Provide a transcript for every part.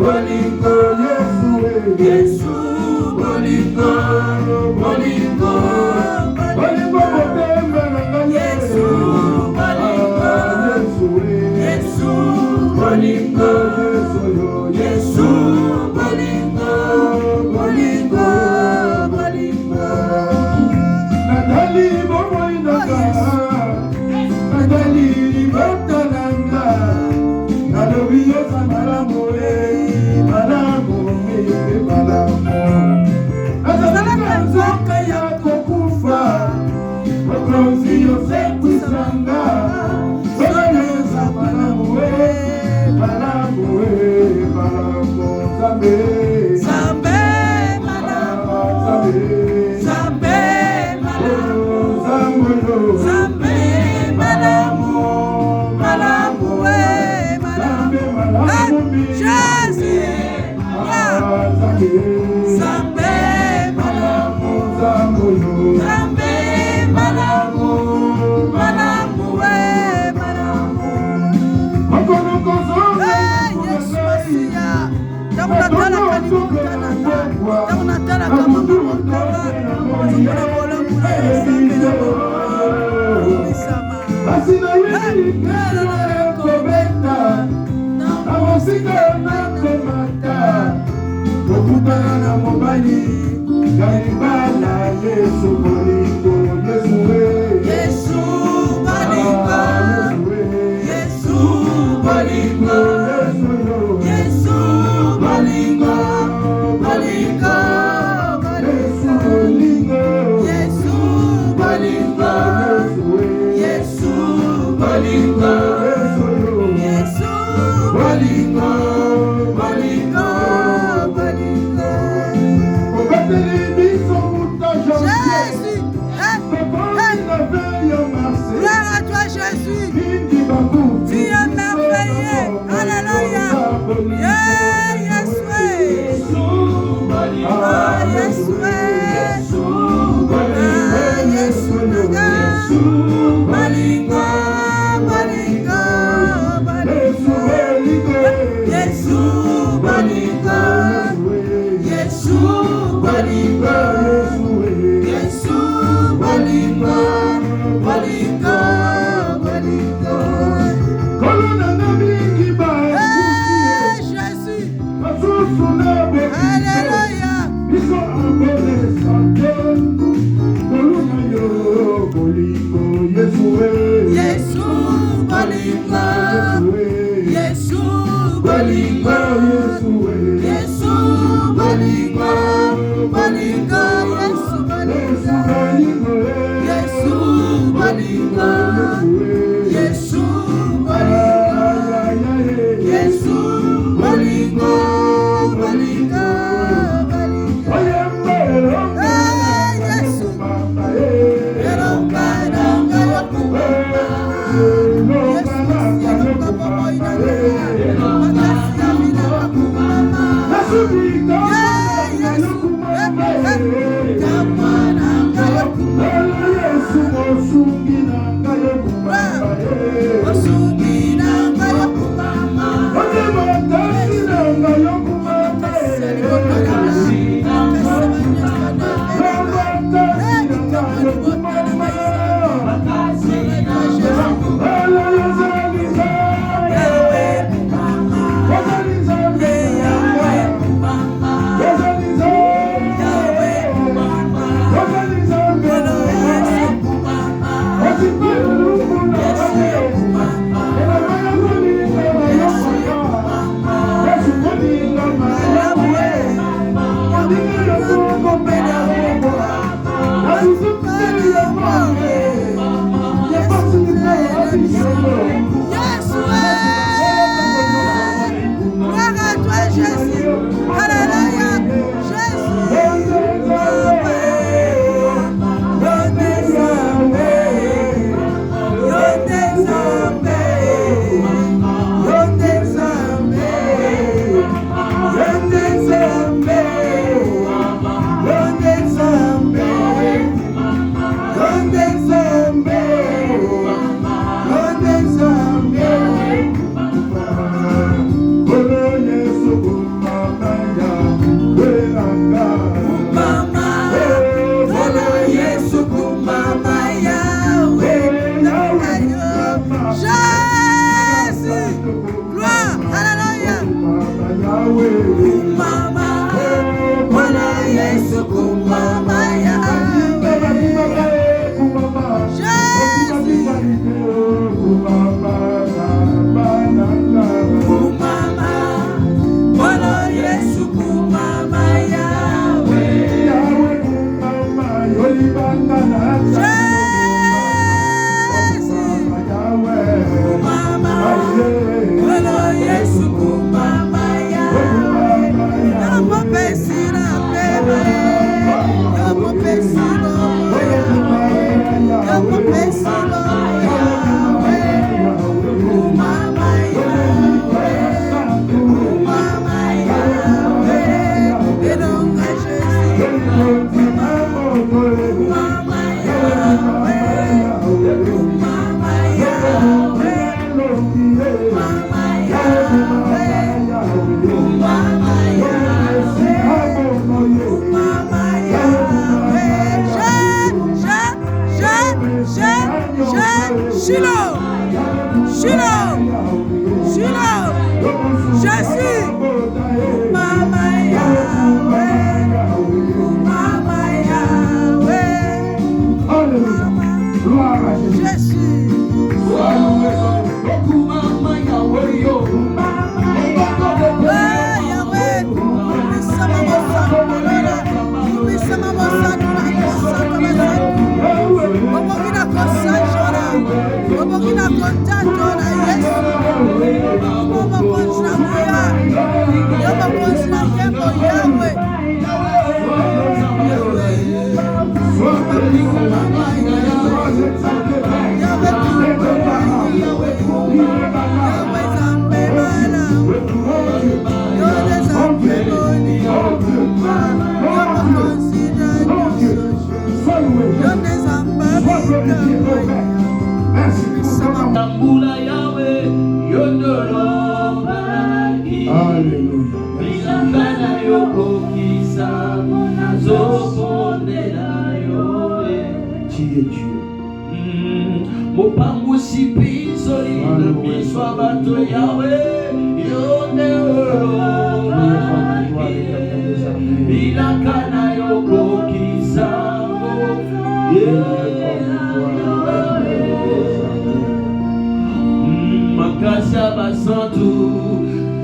bolingo, Yesu, bolingo, bolingo, bolingo, Yesu, bolingo, Yesu, bolingo, Yesu, bolingo, bolingo, bolingo. Natali bomo inaka, Natali botananga, Nalobiyo samalamu malamu malamu. Nazalaka nzoka ya kokufa, Mokonzi Yosefu sanga, Soyeza malamu malamu malamu. Zambe Zambe malamu Zambe malamu Zambe malamu malamu malamu. Jésus Zambe malamu Zambe malamu malamu malamu. Makono kozo Yesu Masia. Tamunatala kanimutana tamunatala kama mutala zumuna bola mura Zambe Sama Asina wili kobeta Amosika na komata Kokutana na mobali Galibala Yesu bolingo Yesu Yesu bolingo Yesu bolingo Yesu bolingo bolingo Yesu bolingo Yesu bolingo Yesu bolingo Yesu bolingo bolingo bolingo. Jésus, gloire à toi Jésus, tu es merveilleux, alléluia. Yes, Jésus. Mama Yahweh. Mama Yahweh. Mama. Gloire à Jésus. Jésus. Mama Yahweh. Yahweh. Sama mosa. Sama mosa. Obokina kosanjora. Obokina kontantora. Yes. Obokonsna kuya. Obokonsna kembo Yahweh. Yahweh zambe mana. Yode zambe boni. Yahweh consider Yode zambe bika. Tambula Yahweh, yondoro baki. Alléluia. Bilakana yoko kisa, nazokondela yoe. Qui est Dieu? Mopangu sipiso ina miswa bato Yahweh, yondoro baki. Bilakana yoko kisa, Makasha basantu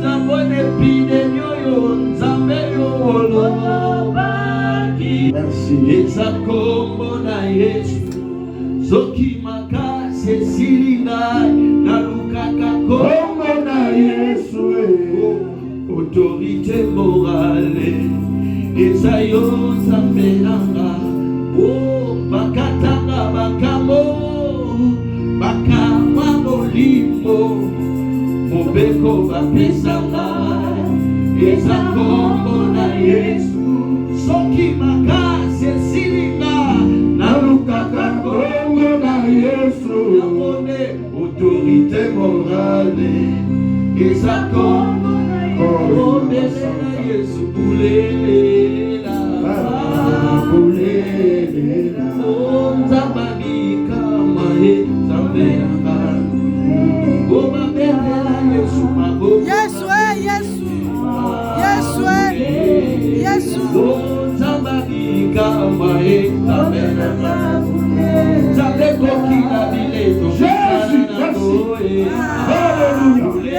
Zambone pide nyoyo Nzambe yolo baki. Merci. Eza kombo na Yesu Soki makase silingai Nalukaka kombo na Yesu Autorité morale Eza yo Nzambe nanga Bakatanga bakamo Bakamwa molimo Mobeko bapesanga Eza kombo na Yesu Soki makasi esilinga Nalukaka kombo na Yesu Namone autorité morale Eza kombo na Yesu Bulela Bulela Nzababika maye Zambelanga Goba bendela Yesu mago Yesu, Yesu. Yesu, Yesu. Nzababika maye Zambelanga Zabeko kila bileto Jésus, merci. Alléluia.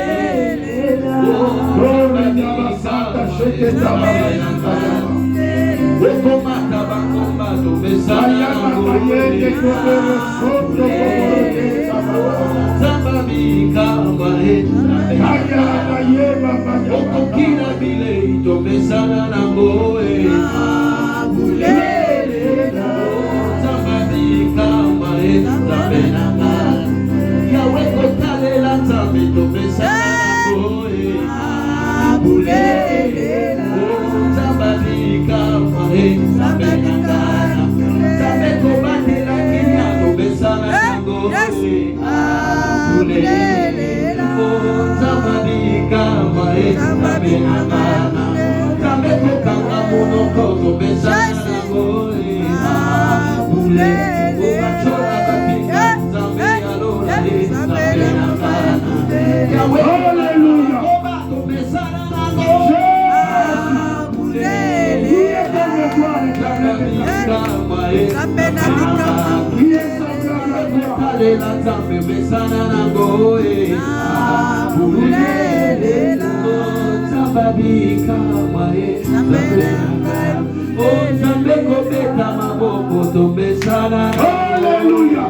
Alléluia.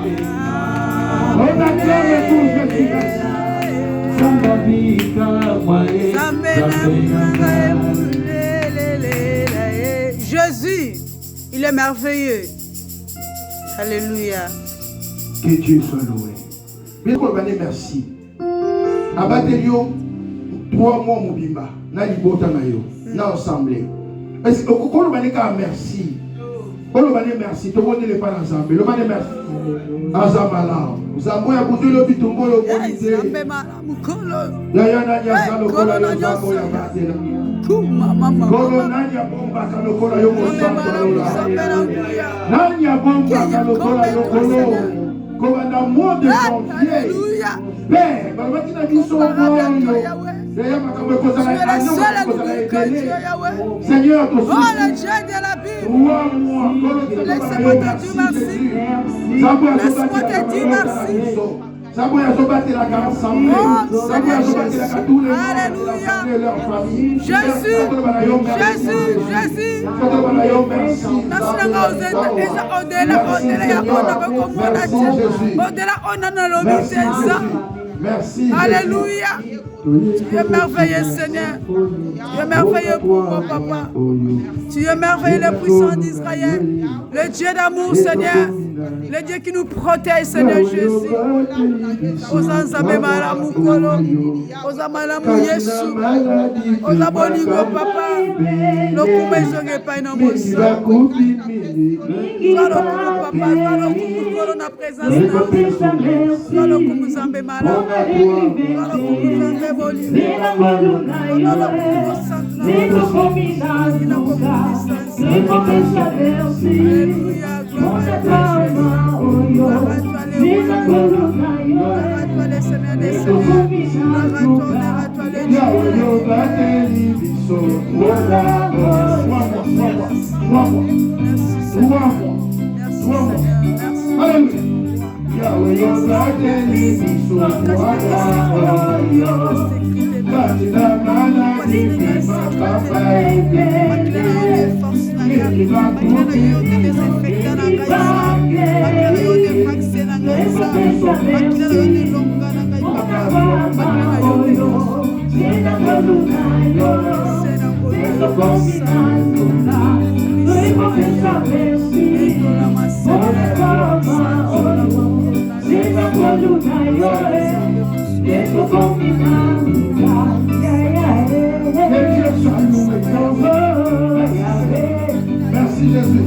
On acclame tout Jésus. Jésus, il est merveilleux. Alléluia. Que Dieu soit loué. Mais merci. Abattelio 3 mois mobimba na libota na yo na assemblée. Est-ce que quand on va merci? Quand on va merci, tout le monde n'est pas ensemble. Le monde merci. Azamala. Zambo ya buzilo bitumbo lo bonite. Ya ya na ya salo kola yo zambo ya batela. Kolo nanya bomba kalokola yo mosamba. Nanya bomba kalokola yo kolo. Comme un amour de confier. Père, bah, tu n'as mis son nom. Tu es le seul et l'unique Dieu, Yahweh. Seigneur, Oh, le Dieu de la Bible. Laisse-moi te dire merci. Laisse-moi te dire merci. Oh, Seigneur Jésus. Alléluia. Jésus. Jésus. Jésus. Merci. Alléluia. Tu es merveilleux, Seigneur. Tu es merveilleux pour moi, papa. Tu es merveilleux, le puissant d'Israël. Le Dieu d'amour, Seigneur. Le Dieu qui nous protège, Seigneur Jésus. Osanzabe malamu kolo. Ozamalamu Yesu. Ozabolingo, papa. Lokume zonge pa inomosa. Sois lokumu, papa. Sois lokumu kolo na présence. Sois lokumu zambe malamu. Sois lokumu zambe. Merci Jésus.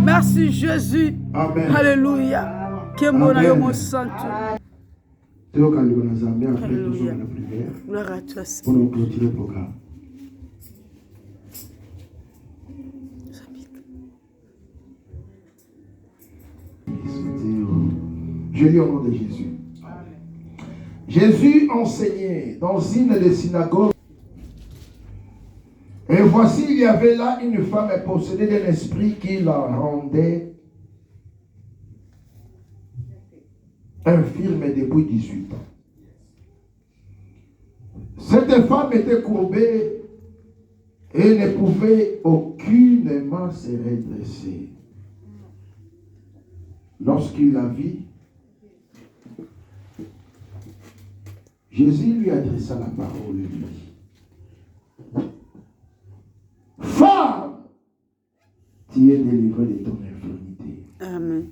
Merci Jésus. Amen. Alléluia. Que mon mon santo. Alléluia. Gloire à toi, Pour nous clôturer le programme. Je lis au nom de Jésus. Jésus enseignait dans une des synagogues. Et voici, il y avait là une femme possédée d'un esprit qui la rendait infirme depuis 18 ans. Cette femme était courbée et ne pouvait aucunement se redresser. Lorsqu'il la vit, Jésus lui adressa la parole et lui dit: Femme, tu es délivrée de ton infirmité. Amen.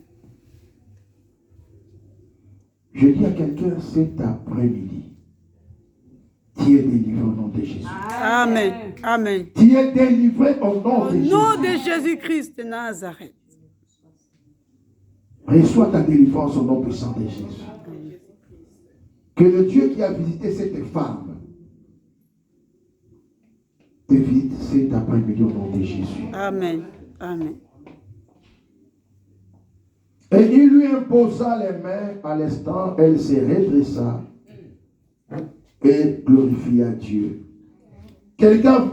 Je dis à quelqu'un cet après-midi, tu es délivré au nom de Jésus. Amen. Amen. Tu es délivré au nom de Au Jésus. nom de Jésus-Christ de Nazareth. Reçois ta délivrance au nom puissant de Jésus. Que le Dieu qui a visité cette femme te visite cet après-midi au nom de Jésus. Amen. Amen. Et il lui imposa les mains. À l'instant, elle se redressa et glorifier Dieu. Quelqu'un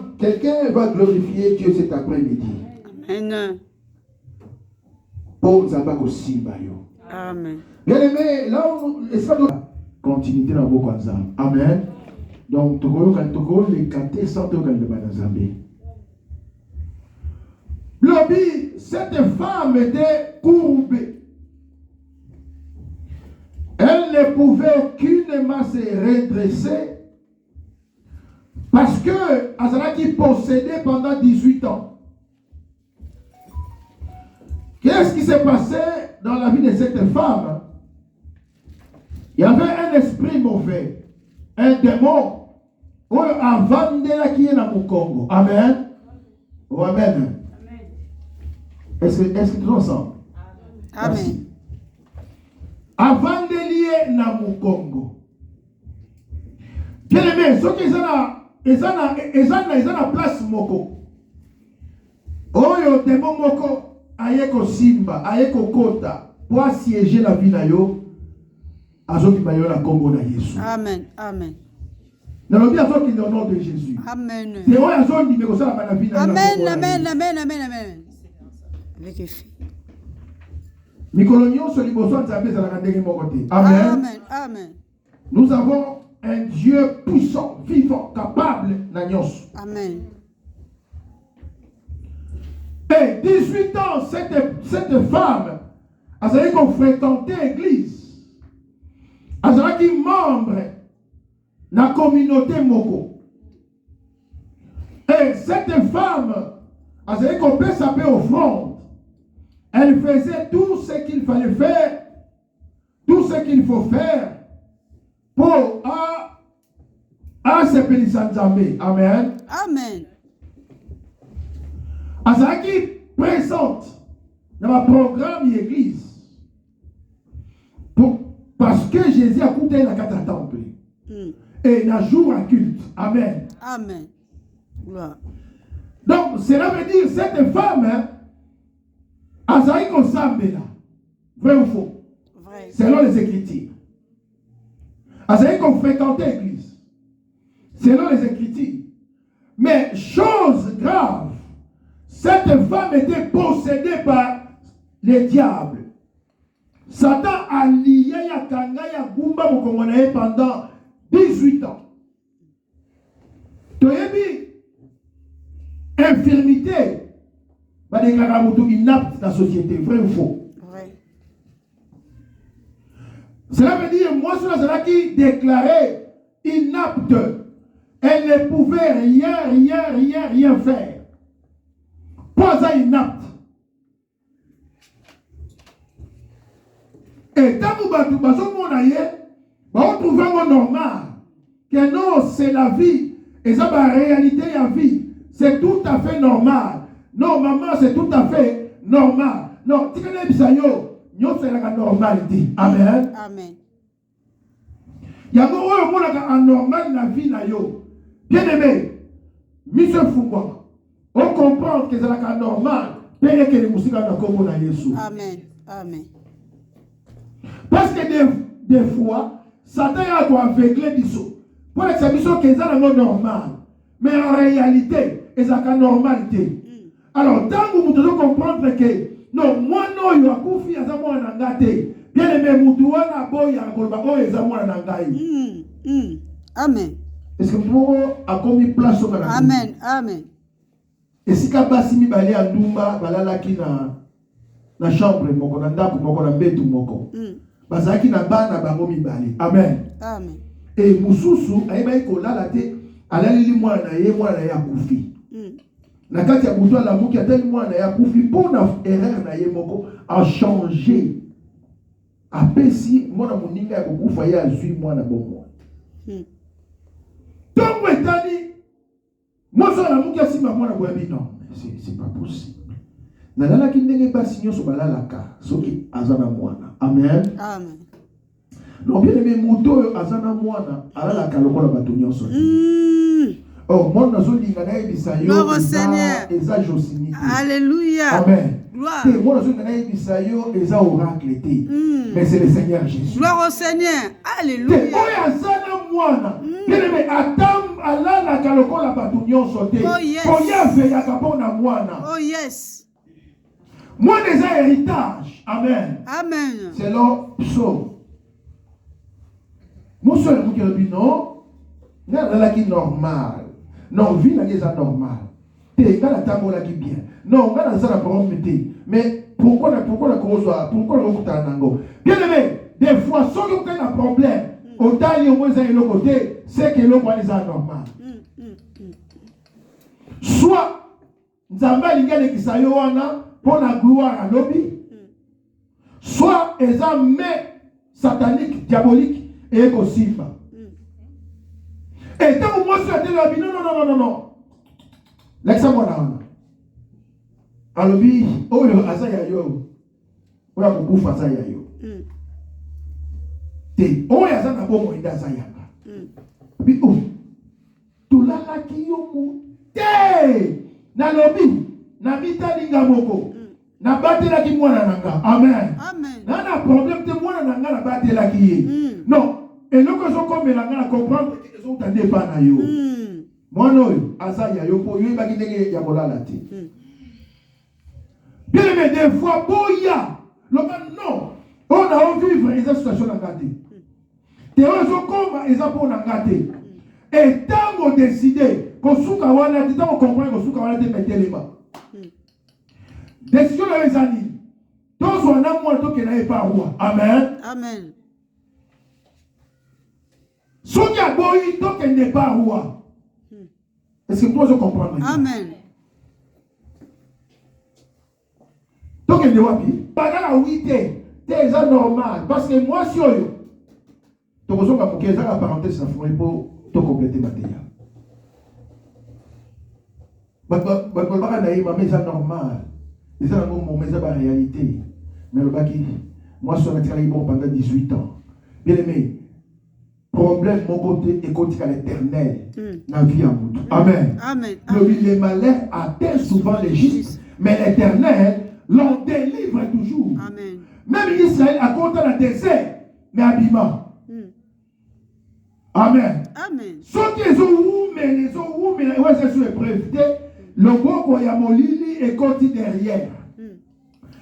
va glorifier Dieu cet après-midi. Amen. Pour Zabako Simbayo. Amen. Bien aimé, là où continuité dans vos ensemble. Amen. Donc, Togo, les canter sans Togo, le Banazambé. Lobby, cette femme était courbée. Elle ne pouvait aucunement se redresser parce que Azaraki possédait pendant 18 ans. Qu'est-ce qui s'est passé dans la vie de cette femme? Il y avait un esprit mauvais, un démon, avant de qui est dans mon Congo. Amen. Oh, amen. Est-ce que tout ensemble? Amen. Merci. Avant de lier dans mon Congo. Bien aimé, ceux qui sont la place moko. Oyo démon moko. Ayeko simba, ayeko kota, pour assiéger la vie na yo, azoki bayo la Congo na Yesu. Amen, amen. Dans le bien azoki au nom de Jésus. Amen. C'est vrai azoki mais ça la vie na. Amen, amen, amen, amen, amen. Avec effet. Mikolonio sur liboso nzambe za la ndenge moko te. Amen. Amen, amen. Nous avons un Dieu puissant, vivant, capable na nyonso. Amen. Et 18 ans, cette femme, elle a fréquenté l'église. Elle a été membre de la communauté Moko. Et cette femme, elle a été sa paix offrande. Elle faisait tout ce qu'il fallait faire, tout ce qu'il faut faire pour se bénir Nzambe. Amen. Amen. Azaki présente dans le programme de l'église parce que Jésus a coûté la carte à temple et il a jour à culte. Amen. Amen. Gloire. Donc, cela veut dire cette femme, Azaki Konsambe là, vrai ou faux? Vrai. Selon les Écritures. Azaki qu'on fréquentait l'église. Selon les Écritures. Mais chose grave, cette femme était possédée par le diable. Satan a lié Yakanga Yagumba Mokomonae pendant 18 ans. Toyebi, infirmité, va déclarer Moutou inapte dans la société, vrai ou faux? Vrai. Cela veut dire, moi, cela qui déclarait inapte, elle ne pouvait rien faire. Pas inapte. Et tant que vous trouvez normal, que non, c'est la vie, et ça, la réalité de la vie, c'est tout à fait normal. Non, maman, c'est tout à fait normal. Non, tu connais Bisayo, c'est la normalité. Amen. Amen. Il y a un normal dans la vie. Bien aimé, Monsieur Fouba. On comprend que c'est la normale. Amen. Amen. Parce que des fois, Satan a aveugler Bisso. Pour que c'est Bisso qui est normal. Mais en réalité, c'est la normalité. Alors, tant que vous devez comprendre que non, moi non, il y a Koufi à Zamouan Nangate. Bien aimé, Moutouan a boy à Kolbako et Zamouan Nangaï. Amen. Est-ce que vous avez commis place au Canada? Amen. Amen. Et si Kabasimi balé à Dumba, balala qui na chambre, moko na ndako, moko na mbetu moko. Bazaki na bana bangomi balé. Amen. Amen. Et Moussousou, aïba ikola la te, alali mwana ya koufi. Na kati ya buto la mouki atali mwana ya koufi, pour na erreur na ye moko, a changé. A pesi, mwana moninga ya koufa ya zui mwana bongo. Donc, Wetani, moi, je suis là, je non, c'est pas possible. Nalala ki ndenge basi nyoso balalaka soki azana mwana. Amen. Amen. Donc bien aimé moto azana mwana alalaka lokola bato nyonso. Oh, mon nazolinga na yebisa yo. Gloire au Seigneur. Eza Josini. Alléluia. Amen. Gloire. Mon nazolinga na yebisa yo eza oracle te. Mais c'est le Seigneur Jésus. Gloire au Seigneur. Alléluia. Oya azana mwana. Bien aimé ezalaka lokola bato nyonso te. Oh, yes. Koya aveyaka mpona mwana. Oh yes. Mwana eza héritage. Amen. Amen. Selon Psaume. Moso ya muke lobi non. Nga nalaki normal. Non, vie na eza normal. Te nga na tambolaki bien. Non, nga na zala problème te. Mais pourquoi la kokutana nango? Bien aimé, des fois soki vous avez un problème, autant au moins un côté, c'est que l'autre est normal. Soit Nzamba linga lekisa yo wana pour la gloire à lobby. Soit eza mais satanique, diabolique et écosimba. Et tant que moi je suis lobby, non. L'exemple là. À lobby, oh yo azaya yo. Oya kukufa azaya yo. Te oya azana bomo ida azaya ka. Bi oh. Tulala ki yo mu. Te na lobby na bitalinga moko. Na batela ki mwana nanga. Amen. Amen. Na problème te mwana nanga na batela ki ye. Non. Et loko zo komela nga na comprendre que zo tande pa na yo. Mwana oyo azaya yo po yo baki ndenge ya kolala te. Bien aimé, des fois, boya. Non. On a vivre les situations dans la vie. Te ozo koma eza po na ngate. Et tant qu'on décide, qu'on souka wana, tant qu'on comprend qu'on souka wana te metelema. Décision la ezali. Tous on a moi to ke na pas roi. Amen. Amen. Sonia boyi to ke n'est pas roi. Est-ce que toi je comprends? Amen. Donc il doit bien. Pendant la 8 c'est normal. Parce que moi, si yo, tu as la parenthèse, ça faut pour te compléter ma théa. C'est normal. C'est la réalité. Mais le baki, moi, je suis travaillé pendant 18 ans. Bien aimé, problème, mon côté, et côté à l'éternel, la vie à mon. Amen. Amen. Les malheurs atteignent souvent les justes, mais l'éternel l'on délivre toujours. Amen. Même Israël a compté le désert, mais habillement. Amen. Amen. Ceux qui ont c'est sur l'épreuve, le beau y a molili et côté derrière.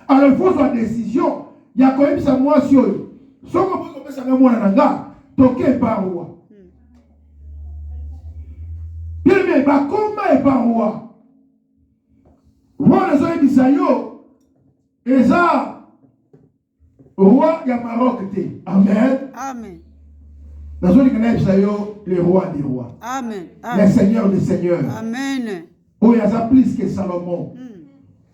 Alors il faut sa décision. Il y a quand même sa moisson. Ceux qui ont fait ça, toqué par roi. Bien mais comment est par roi? Roi les hommes d'Isaïo. Et ça, roi il y a Maroc. Amen. Amen. Dans le Isaïo, les rois des rois. Amen. Les seigneurs des seigneurs. Amen. Oh, il y a ça plus que Salomon.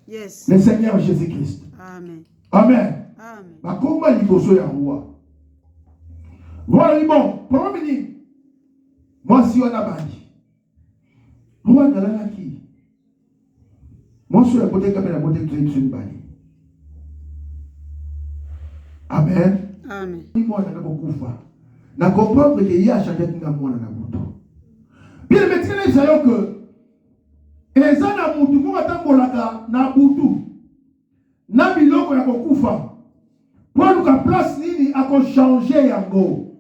Yes. Le Seigneur Jésus-Christ. Amen. Amen. Amen. Bah, comment il faut un roi? Voilà, bon, premier. Moi, si on a bandi. Roi de la qui? Moi, sur la beauté comme la beauté de une bandi. Amen. Amen. Moi, on a beaucoup fait. Na comprendre que y a changé de moi na mutu. Bien maintenant les gens que eza na mutu mo atambolaka na butu. Na biloko ya kokufa. Pour luka place nini ako changer yango.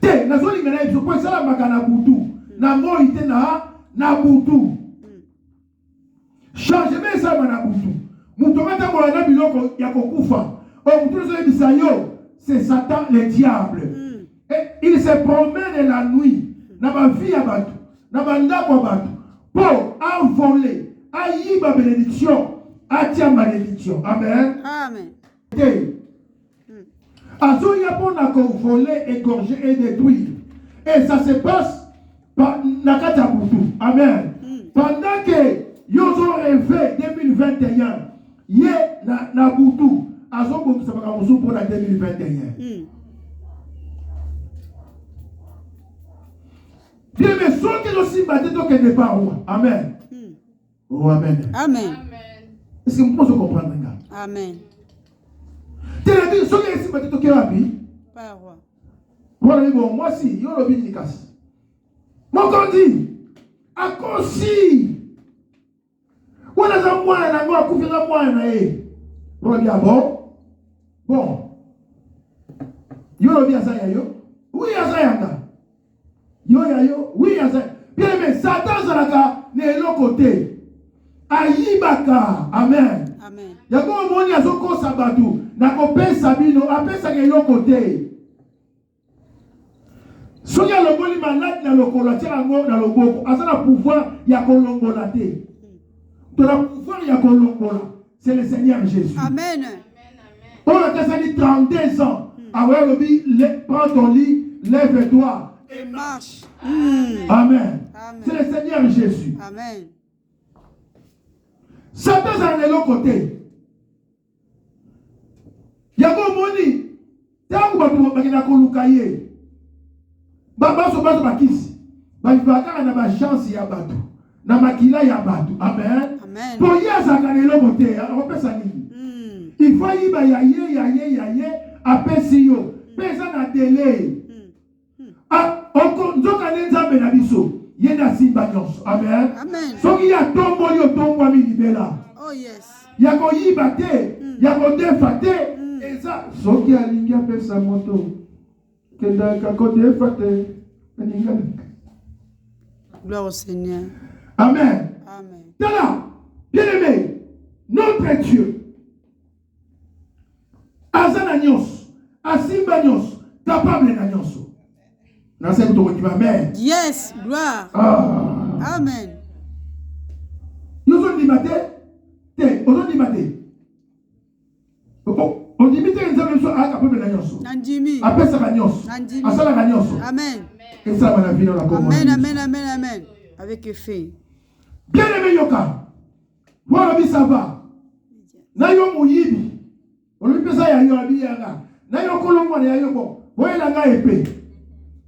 Te nazoli ngana biso ko sala makana butu. Na moi te na butu. Changement ça na butu. Mutu atambola na biloko ya kokufa. O mutu zo bisayo. C'est Satan, le diable. Et il se promène la nuit dans ma vie à Batou, dans ma ndako à Batou, pour envoler, à y ma bénédiction, à tiens malédiction. Amen. Amen. Azoya pour voler, égorger et détruire. Et ça se passe par Nakata Boutou. Amen. Pendant que ils ont rêvé 2021, yé na Boutou. Azobo ça va pour la 2021. Bien mais ceux qui aussi battent donc n'est pas roi. Amen. Oh amen. Amen. Est-ce que vous pouvez comprendre ça? Amen. Tu as dit ceux qui aussi battent donc est ravi. Pas roi. Voilà bon moi si yo le bin casse. Mon dit à consi. Voilà ça moi na ngo akufira moi na e. Voilà bon. Bon. Yo lo bien ça yo. Oui ya ça yanga. Yo ya yo, oui ya ça. côté. Aïbaka. Amen. Amen. Yango omoni azokosa bato na kopesa bino apesaka yo côté. Soki alongoli malade na lokolo atia yango na loboko aza na pouvoir ya kolongola te. De la pouvoir ya kolongola, c'est le Seigneur Jésus. Amen. On a dit 32 ans. Après le prends ton lit, lève-toi Et marche. Amen. Amen. C'est le Seigneur Jésus. Amen. Satan est de l'autre côté. Yango moni, tangu batu bakina kolukaye. Baba so bato bakisi. Bakaka na ba chance ya batu. Na makila ya batu. Amen. Amen. Pour yasa de l'autre côté, on peut ça nini. Il faut y ba yaye apesi yo. Pesa na délai. Ah, oko nzoka nzambe na biso. Yena simba nyonso. Amen. Amen. Soki ya tombo yo tombo mi libela. Oh yes. Ya ko yiba te, ya ko defa te. Eza soki alingi apesa moto. Kenda ka ko defa te. Gloire au Seigneur. Amen. Amen. Tala, bien-aimé, notre Dieu. Azana nyonso, asimba nyonso, capable na nyonso. Na se kuto ko amen. Yes, gloire. Ah. Amen. Nous on dit te, on dit maté. On dit mité nzambe so aka capable na nyonso. Nandimi. Apesa ka nyonso. Nandimi. Asala ka nyonso. Amen. Et ça va la vie dans la communauté. Amen, amen, amen, amen. Avec effet. Bien-aimé yoka. Voilà bi ça va. Na yo muyibi. On lui pesa ya yo abi yanga. Na yo kolongwa ya yo bo. Boyela nga épée.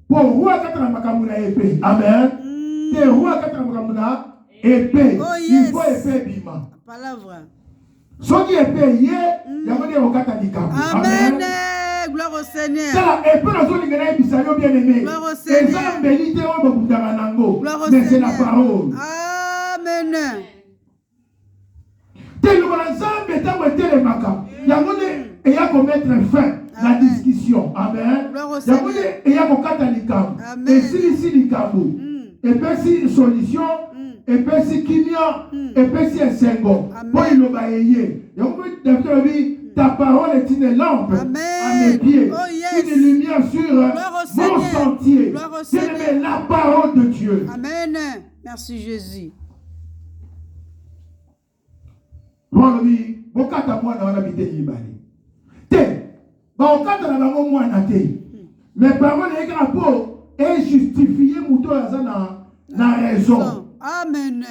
Pour roi katana makamuna épée. Amen. Te roi katana makamuna épée. Oh, Il yes. faut épée bima. Palavre. Soki épée yé, yamone okata likamo. Amen. Gloire au Seigneur. Tala épée na zoli ngena ebisa yo bien-aimé. Gloire au Seigneur. Eza mbeli te o bokutaka nango. Gloire au Mais c'est la Seigneur. parole. Amen. Telokola nzambe tango etelemaka yango nde eya komettre fin na Amen. discussion. Amen. Gloire au Yango Seigneur. nde eya kokata likambo Amen. esilisi likambo epesi solution epesi kimia epesi esengo Amen. mpo iloba eye yango mpe david alobi ta parole est une lampe Amen. à mes pieds, Oh, yes. une lumière sur Gloire au mon Seigneur. sentier. Gloire au Bien-aimé, Seigneur. la parole de Dieu. Amen. Merci Jésus. Lobi bokata mwana wana bite yibali te bakata na bango mwana te mais parole eka po et justifier muto azana na raison. Amen.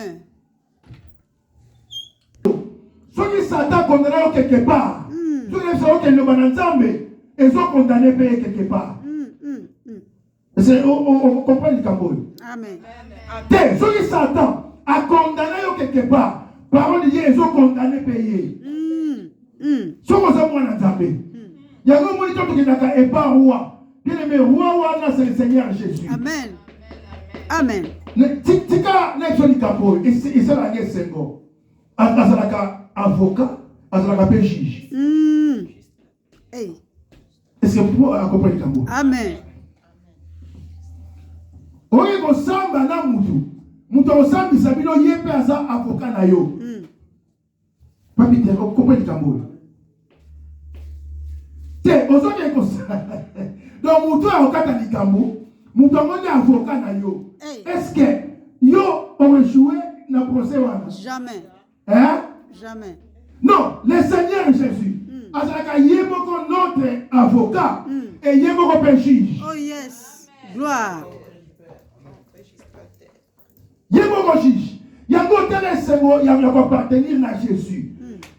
Soki Satan condamné au quelque part soki so ke loba na nzambe ezo condamné pe quelque part c'est on comprend le cambo. Amen. Te soki Satan a condamné au quelque part parole de Dieu ezo condamné payé. Soko za mwana nzambe. Yango moni to tokendaka epa roi. Bien-aimé, roi wana c'est le Seigneur Jésus. Amen. Amen. Tika na exo likapo esala nge sengo. Azalaka avocat, azalaka pe juge. Hey. Est-ce que vous comprenez le cambo? Amen. Oye ko samba na mutu. Mutu osambisa bino yepe aza avocat na yo. Papi te comprenez le cambo? Te ozoke ko donc mutu akokata likambo mutu ango nde avocat na yo. Est-ce que yo aurait joué na procès wana? Jamais. Hein? Jamais. Non, le Seigneur Jésus azalaka ye moko notre avocat et ye moko pe juge. Oh yes. Gloire. Ye moko juge. Yango tele sengo yango appartenir na Jésus.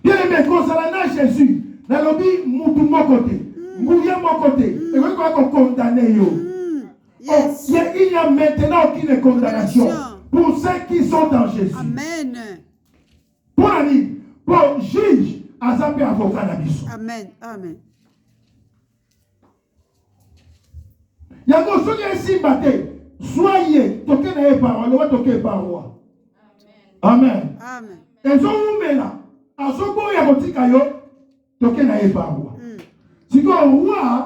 Bien aimé kozala na Jésus. Na lobi mutu moko te. Nguya moko te. Et vous ko condamner yo. Yes. Il n'y a maintenant aucune condamnation pour ceux qui sont dans Jésus. Amen. Pour ami, pour juge, azape avocat na biso. Amen. Amen. Yango soki esimba te, soyez toke na ye parole, wa toke parole. Amen. Amen. Ezomumela, azoboya kotika yo, toke na ye parole. Siko roi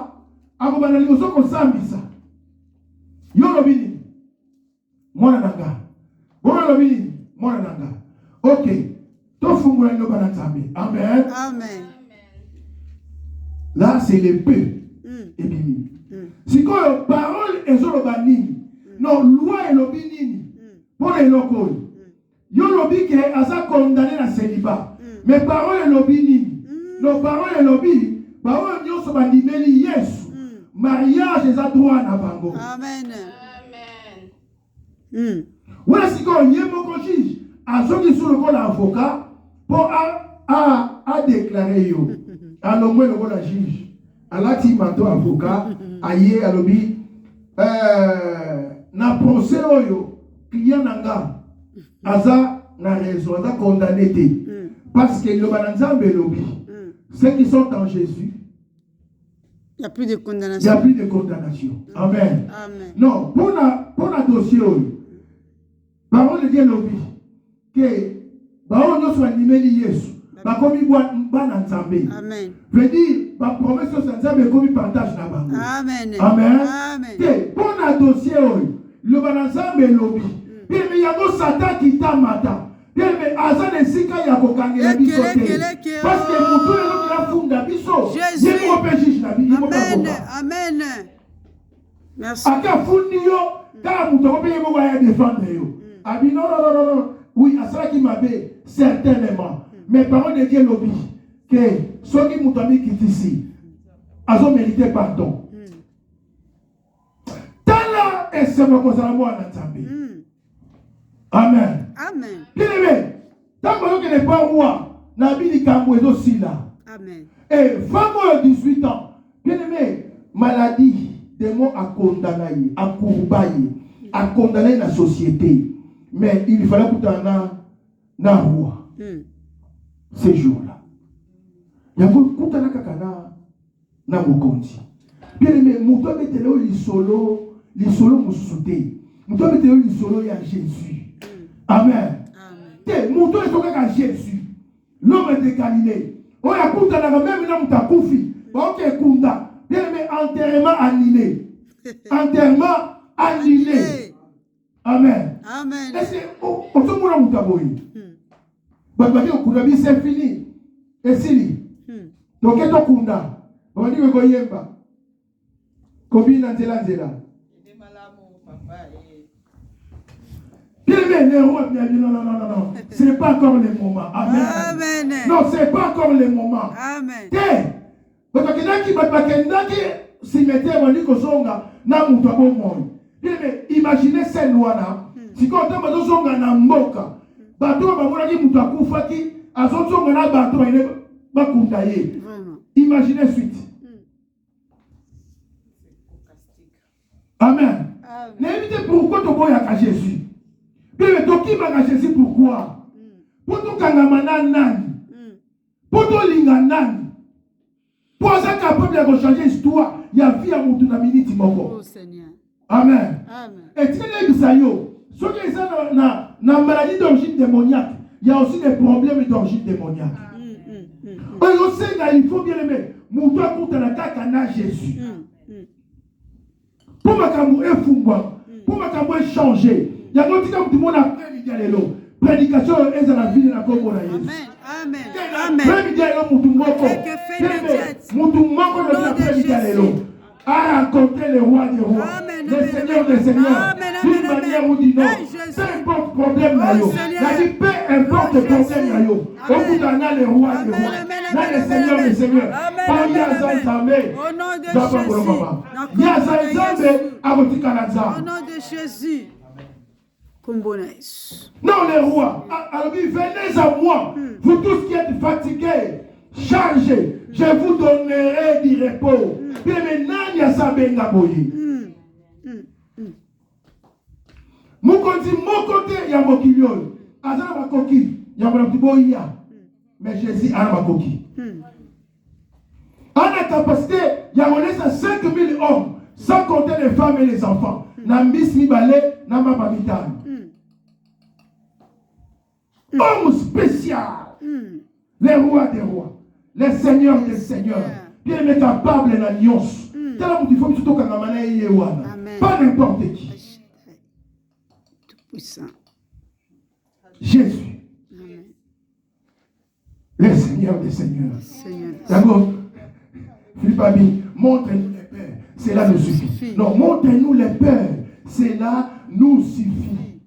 akobanda liboso kosambisa. Yo lobi nini? Mwana nanga. Bona lobi nini? Mwana nanga. Ok. Amen. Amen. Là, c'est l'épée. Et bimi. Si quand parole est sur le banini, non, loi est le binini. Pour les locaux. Yo lobby qui a condamné la célibat. Mais parole est le binini. Non, parole est le binini. Parole est sur le banini. Yes. Mariage est à droit à bango. Amen. Voilà si quand il y a mon juge, à ceux qui sont le rôle avocat, pour à déclarer yo. À l'homme le rôle juge. À la team avocat, à y à l'obbi, na procès oyo, client nanga, aza na raison, aza condamné té. Parce que le bananzambe lobby, ceux qui sont en Jésus, il n'y a plus de condamnation. Il n'y a plus de condamnation. Amen. Amen. Non, pour la dossier, parole de Dieu lobby, que parole de soit animé Yesu, ba komi ban nzambe. Amen. Veut dire, ba promesse de nzambe komi partage na bango. Amen. Amen. Amen. Que pour la dossier, le ban nzambe lobby, bien mais yango Satan qui t'a mata. Bien mais azan esika ya kokangela biso te. Parce que mutu elo la funda biso. Jésus. Amen. Amen. Merci. Aka fundi yo, kala mutu kopeye mo ya défendre yo. Abi non. Oui, à cela qui m'avait certainement. Mais parole de Dieu lobby que ceux qui m'ont mis qui ici, ils ont mérité pardon. Tala et c'est mon consalement à Natambi. Amen. Amen. Bien aimé, tant que n'est pas roi, Nabi Kambo est aussi là. Amen. Et femme de 18 ans, bien aimé, maladie, démon à condamner, à courbailler, à condamner la société. Mais il fallait que tu en aies roi. Ces jours-là. Il y a beaucoup de kakana na mokonzi. Bien aimé, muto metelo li solo musuté. Muto metelo li solo ya Jésus. Amen. Te muto est toka Jésus. L'homme de Galilée. On a kuta na même na mutakufi. OK kunda. Bien aimé, enterrement annulé. Enterrement annulé. Amen. Amen. Est-ce que on se moula mutaboyi? Babadi okunabi c'est fini. Et si donc eto kunda. Babadi ko yemba. Kobi na nzela. Non. Ce n'est pas encore le moment. Amen. Amen. Non, ce n'est pas encore le moment. Amen. Imaginez cette loi-là. Si quand on a un mboka, imaginez suite. Amen. N'évitez pourquoi tu bois à Jésus. Bien, tu vas à Jésus pourquoi? Pour tout kangamana nani. Pour tout linganani. Pour ça capable de changer l'histoire, il y a vie à mon tour minute moko. Oh Seigneur. Amen. Amen. Et tu sais les bisayo, ceux qui sont na maladie d'origine démoniaque, il y a aussi des problèmes d'origine démoniaque. Il faut bien aimer. Mon tour pour te la cacana Jésus. Pour ma camou est fumba, pour ma camou est changé. Il y a d'autres qui tout le monde a prédiqué l'eau. Prédication est dans la vie de la Congo. Amen. Amen. Amen. Prédiqué l'eau, Moutoumoko de la prédiqué l'eau. A rencontré le roi des rois, le Seigneur des seigneurs, d'une manière ou d'une autre. Peu importe problème, peu importe problème, au bout d'un an, le roi des rois, là, le Seigneur des seigneurs. Par Yazanzamé, au nom de Jésus. Non, les rois, alors venez à moi, vous tous qui êtes fatigués, chargés, je vous donnerai du repos. Bien maintenant, il y a ça benga boyi. Mon côté, il y a mon kiliol. Azana ma coquille, il y a mon petit boya. Mais Jésus a ma coquille. En la capacité, il y a monnaie à 5000 hommes, sans compter les femmes et les enfants. Nambis mi balé, nama babitan. Homme spécial, les rois des rois, les seigneurs des seigneurs, bien mais capable de l'alliance. Pas n'importe qui. Tout puissant. Jésus. Amen. le Seigneur des Seigneurs. Seigneur. D'accord? Philippe a dit, montrez-nous les pères, cela nous suffit. Non, montrez-nous les pères, cela nous suffit.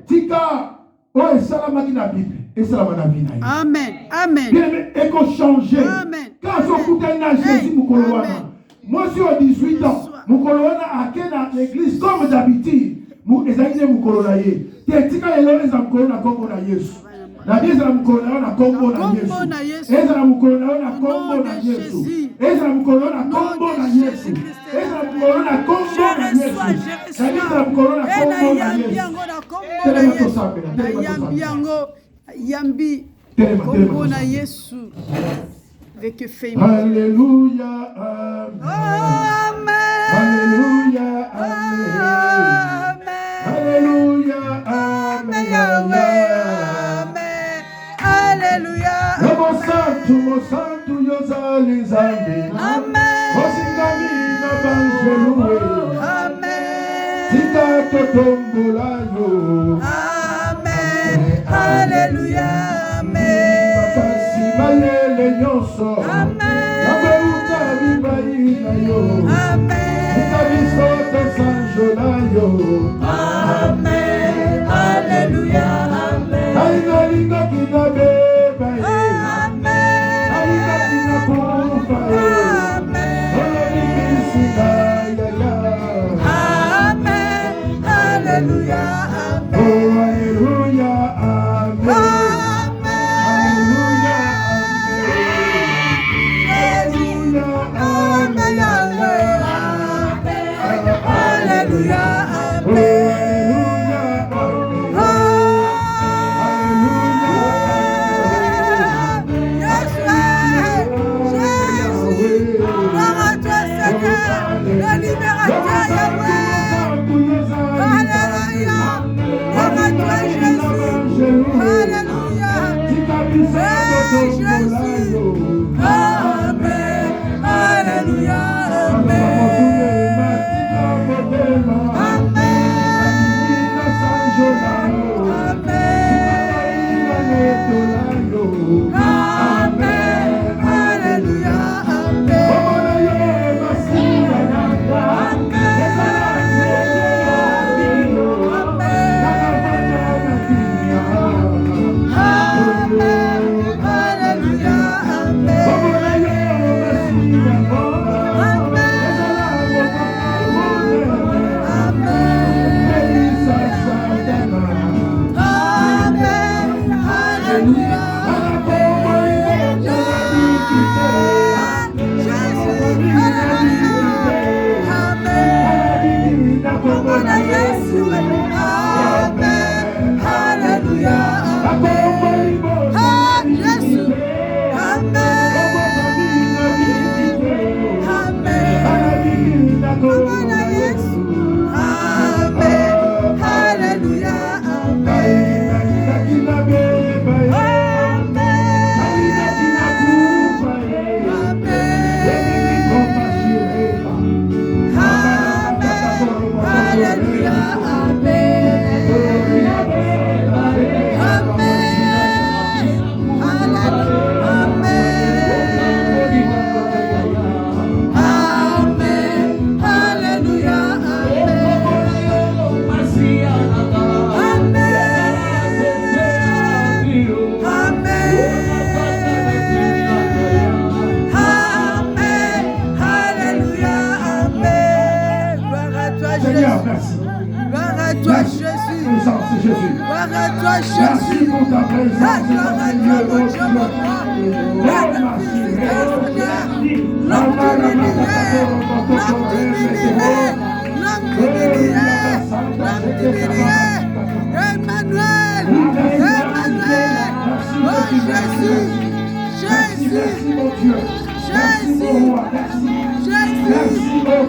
Tika, oh, salamaki na Bible, et salamana Bible. Amen. Amen. Et qu'on change. Amen. Quand on écoute un Jésus, moi, je suis à 18 ans. Mukoloana a dans l'église comme d'habitude. Ezakine mukolonaye. Tika elo eza mukolona kombo na Yesu. Na bieza na mukolona na kombo na Yesu. Eza na mukolona na kombo na Yesu. Eza na mukolona na kombo na Yesu. Eza na mukolona na kombo na Yesu. Na bieza na mukolona na kombo na Yesu. Yambi kombo na Yesu. Avec fame. Alléluia. Amen. Alléluia. Amen. Alléluia. Amen. Alléluia. Mo santo yozali nzambe. Amen. Osingami na banjeluwe. Amen. Tika totombola yo. Amen. Alléluia. Amen. Makasi bayele nyonso. Amen. Nabeuta bibai na yo. Amen. Tika bisoto sanjola yo. Amen. Alléluia. Amen. Aina linga kinabe bae. Amen. Aina kinakufa yo. Amen. Olori singa ya ya. Amen. Alléluia. Oh, alléluia, amen. Alléluia, amen. Alléluia. Oh, alléluia, Jésus, gloire à toi Seigneur, le libérateur Yahweh. Alléluia, gloire à toi Jésus. Alléluia, Jésus. Amen. Alléluia, amen. Merci pour ta présence. Emmanuel, oh Jésus,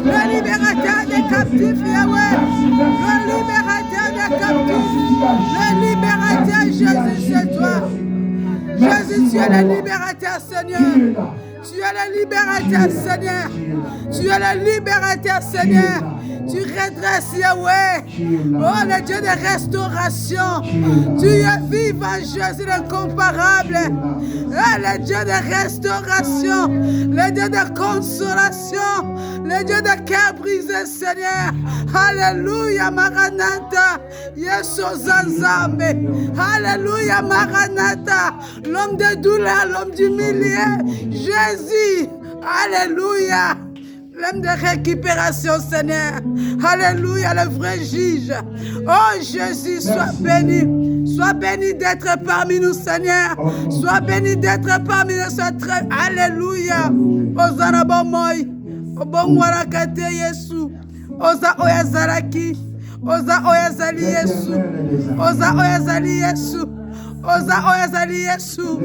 le libérateur des captifs, Yahweh, le libérateur des captifs, le libérateur, Jésus, c'est toi. Jésus, tu es le libérateur, Seigneur. Tu es le libérateur, Seigneur. Tu es le libérateur, Seigneur. Tu redresses, Yahweh. Oh, le Dieu de restauration. Tu es vivant, Jésus, l'incomparable. Le Dieu de restauration. Le Dieu de consolation. Le Dieu de cœur brisé, Seigneur. Alléluia, Maranatha. Yesu Zanzambe. Alléluia, Maranatha. L'homme de douleur, l'homme du milieu. Jésus. Alléluia. L'homme de récupération, Seigneur. Alléluia, le vrai juge. Oh Jésus, sois béni. Sois béni d'être parmi nous, Seigneur. Sois béni d'être parmi nous. Alléluia. Osana bomoy. Obomwara kate Yesu. Oza oyazaraki. Oza oyazali Yesu. Oza oyazali Yesu. Oza oyazali Yesu.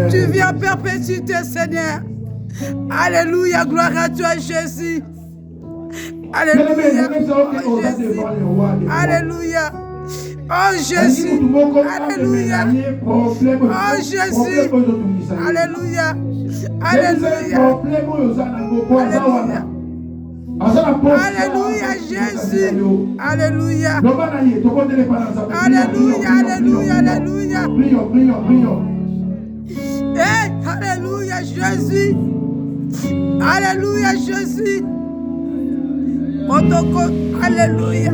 Tu viens en perpétuité, Seigneur. Alléluia, gloire à toi, Jésus. Alléluia. Oh, Jésus. Alléluia. Oh Jésus. Alléluia. Oh Jésus. Alléluia. Alléluia. Alléluia, Jésus. Alléluia. Alléluia, alléluia, alléluia. Hey, alléluia, Jésus. Alléluia, Jésus. Motoko, alléluia.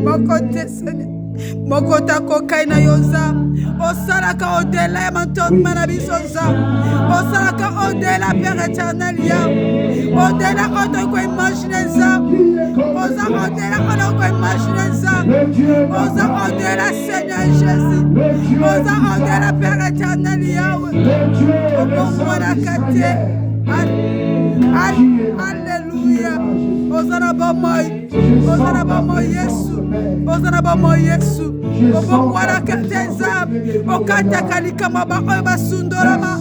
Mokote, Seigneur. Mokota kokaina yoza. Osalaka au-delà ya manton manabisoza. Osalaka au-delà, Père éternel, ya. Au-delà, on doit imaginer ça. Osa au-delà, on doit imaginer ça. Osa au-delà, Seigneur Jésus. Osa au-delà, Père éternel, Yahweh. Alléluia. Osana bamoy. Osana bamoy Yesu. Osana bamoy Yesu. Obokwara kateza. Okata kalikama ba oyo basundorama.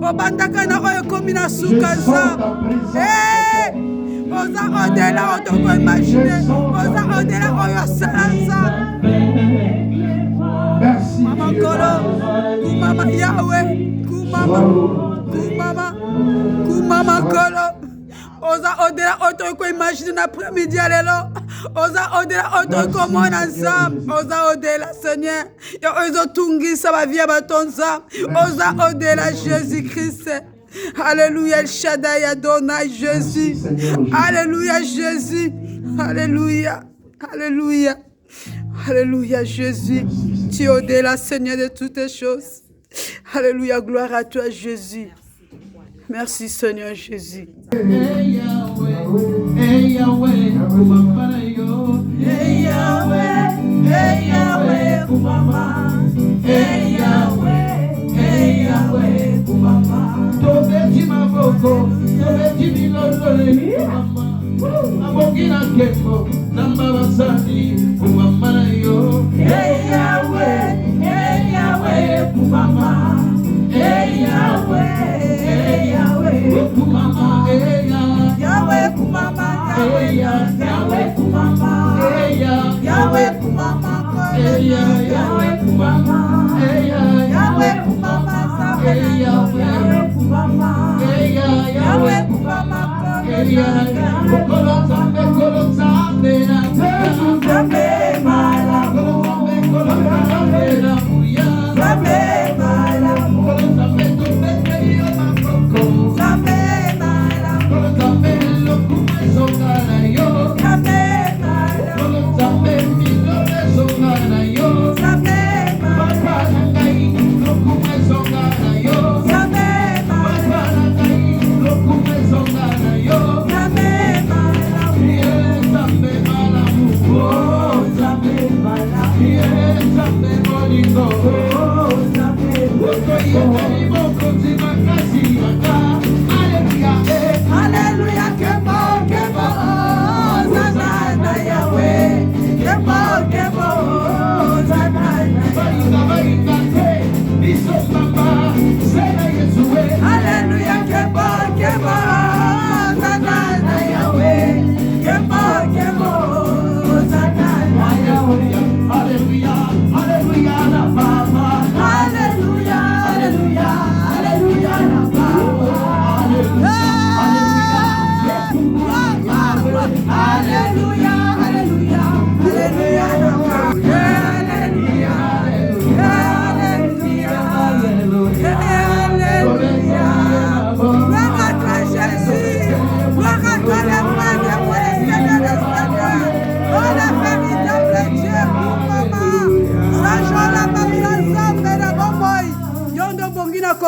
Obandaka na oyo komina sukaza. Eh! Osa odela otoko imaginer. Osa odela oyo salanza. Mama Kolo. Kumama Yahweh. Kumama Kolo. Oza odela otoko imaginer l'après-midi alelo. Oza odela otoko mona nzam. Oza odela Seigneur. Ya ozo tungisa ba via batonza. Oza odela Jésus-Christ. Alléluia El Shaddai Adonai Jésus. Alléluia Jésus. Alléluia. Alléluia. Alléluia Jésus. Tu es au-delà Seigneur de toutes les choses. Alléluia, gloire à toi Jésus. Merci Seigneur Jésus. Hey Yahweh, hey Yahweh, kumama yo. Hey Yahweh, hey Yahweh, kumama. Hey Yahweh, kumama. Tobeji maboko, tobeji milolole, kumama. Abogina keko, namba basadi, kumama yo. Hey Yahweh, kumama. Hey Yahweh, kumama, Yahweh kumama, Yahweh kumama.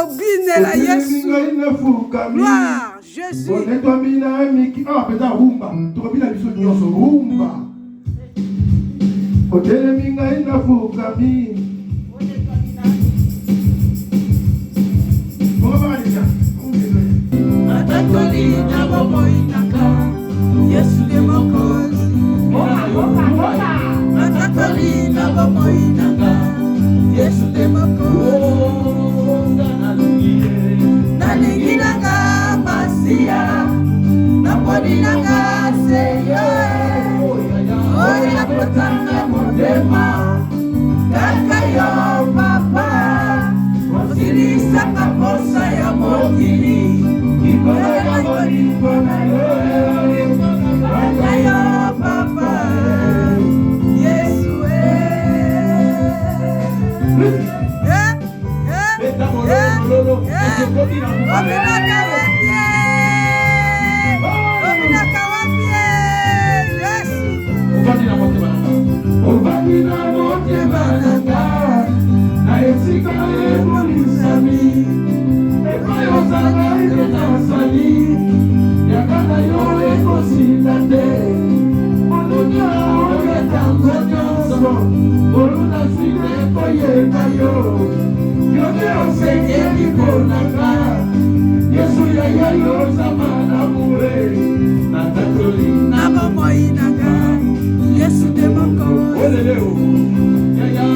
Obinela Yesu. Gloire, Jésus. Ah, peut-être rumba. Tu reviens à l'issue de rumba. Oteleminga inafukami. Atatolina bomoinaka. Yesu de mokozi. Atatolina bomoinaka. Yesu de mokozi. Nalinginanga masia. Naponinanga seyo. Oya kotanga motema. Kaka yo papa. Osilisa kaposa ya mokili. Ikolo ya moliko na yo. Kaka yo papa. Yesu Obadina motema nanga. Na esika ebulisami. Epayo sana etasali. Yakana yo ekosila te. Olunya oyetango nyonso. Oluna sile koyeka yo. Yode osengeli konanga. Yesu yaya yo zamana mure. Natatoli nabomoinanga. Yesu de moko. Oleleo. Yaya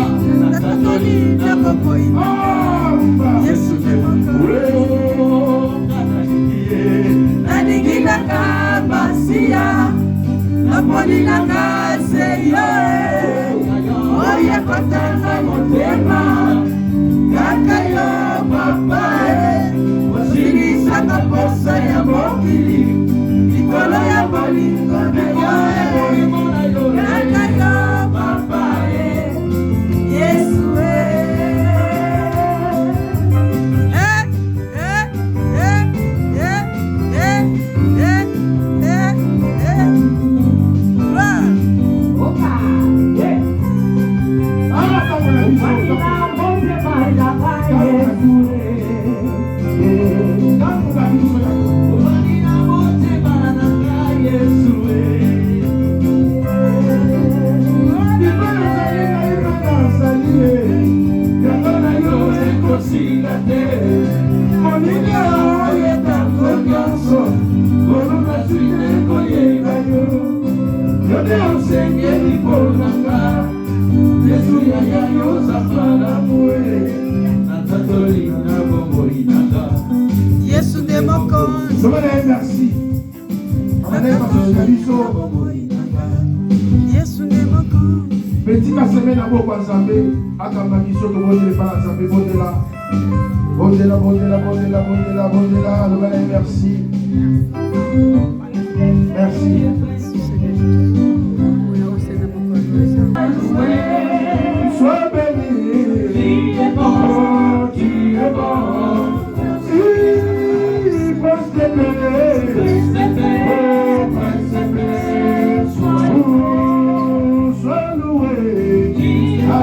natatoli nabomoinanga. Yesu de moko. Naningila kabasia. Napolinanga seyo. Oye kotanga motema. Kaka yo papa. Osilisa kaposa ya mokili. Ikolo ya bolingo na yo. Kaka yo papa. Yesu Yesu de moko. Merci. Yesu de moko. Petit la semaine à beaucoup ensemble, à ta mission de bonne pas ensemble, bonne là. Merci. Merci. Sois béni. Tu es bon, tu es bon. Il faut se bénir. Sois loué. Ah,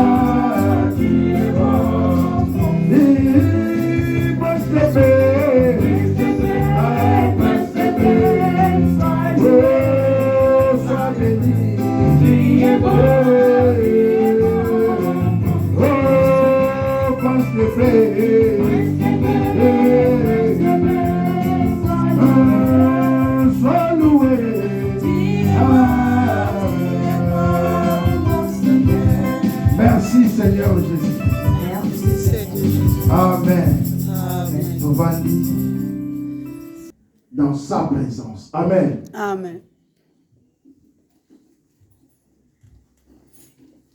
tu es bon. Il faut se bénir. Sois béni. Tu es bon. Sois loué. Merci Seigneur Jésus. Merci Seigneur. Amen. Nous vendons dans sa présence. Amen. Amen.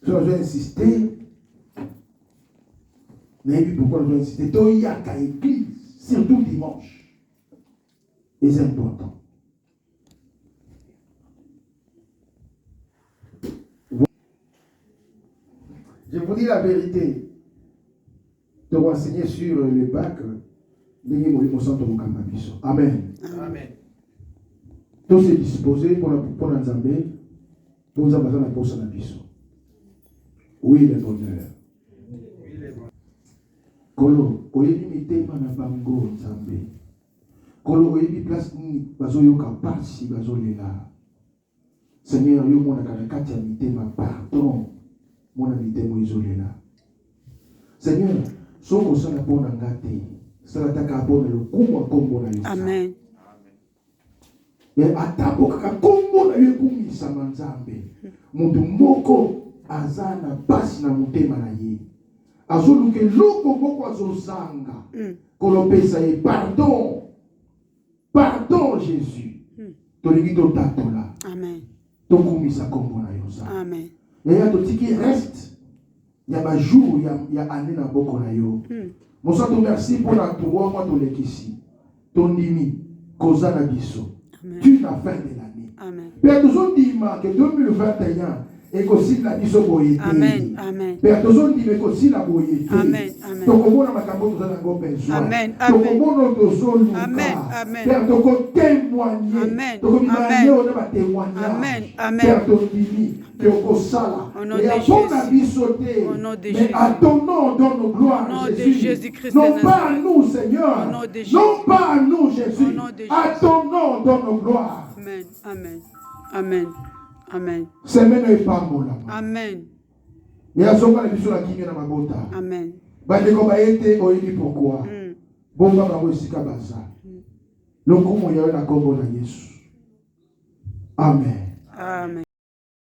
Je vais insister. Mais pourquoi je vais insister? Il y a qu'à l'église, surtout dimanche. Et c'est important. Je vous dis la vérité. De renseigner sur les bacs. Amen. Amen. Tous se disposer pour la Zambie. Pour vous avoir la poste à la biso. Oui, le bonheur. Kolo, oyebi mitema na bango nzambe. Kolo, oyebi place ni bazo yoka pasi bazo lela. Seigneur, yo mona kanakati ya mitema, pardon. Mona mitema izolela. Seigneur, soko sana pona ngate. Sala taka pona le kumwa kombo na yo. Amen. Mais atabo kaka kombo na yo kumisa manzambe. Mutu moko azana pasi na mutema na ye. Azoluke loko moko azozanga. Kolopesa ye pardon. Pardon Jésus. Tolingi to tatola. Amen. Tokumisa kombo na yo za. Amen. Yaya totiki reste. Ya ba jour ya année na boko na yo. Mosato merci pour la 3 mois to lekisi. Tondimi koza na biso. Tu la fin de l'année. Amen. Père toujours dit que 2021 et qu'aussi la biso boyé. Amen. Amen. Père toujours dit que aussi la boyé. Amen. Amen. Donc comment on a makambo tout ça dans besoin. Amen. Donc comment on dozo luka. Amen. Amen. Père donc témoigner. Amen. Donc il Amen. on va témoigner. Amen. Amen. Père donc dit que au sala. Au nom de Jésus. Au nom de Jésus. Mais à ton nom donne nos gloires. Au nom de Jésus-Christ. Non pas à nous Seigneur. Au nom de Jésus. Non pas à nous Jésus. Au nom de Jésus. À ton nom donne nos gloires. Amen. Amen. Amen. Amen. Semaine est pas mola. Amen. Et à son moment, la mission la kigne na mabota. Amen. Bandeko baete oyebi pourquoi. Bomba bango esika baza. Lokumu yawe na kombo na Yesu. Amen. Amen.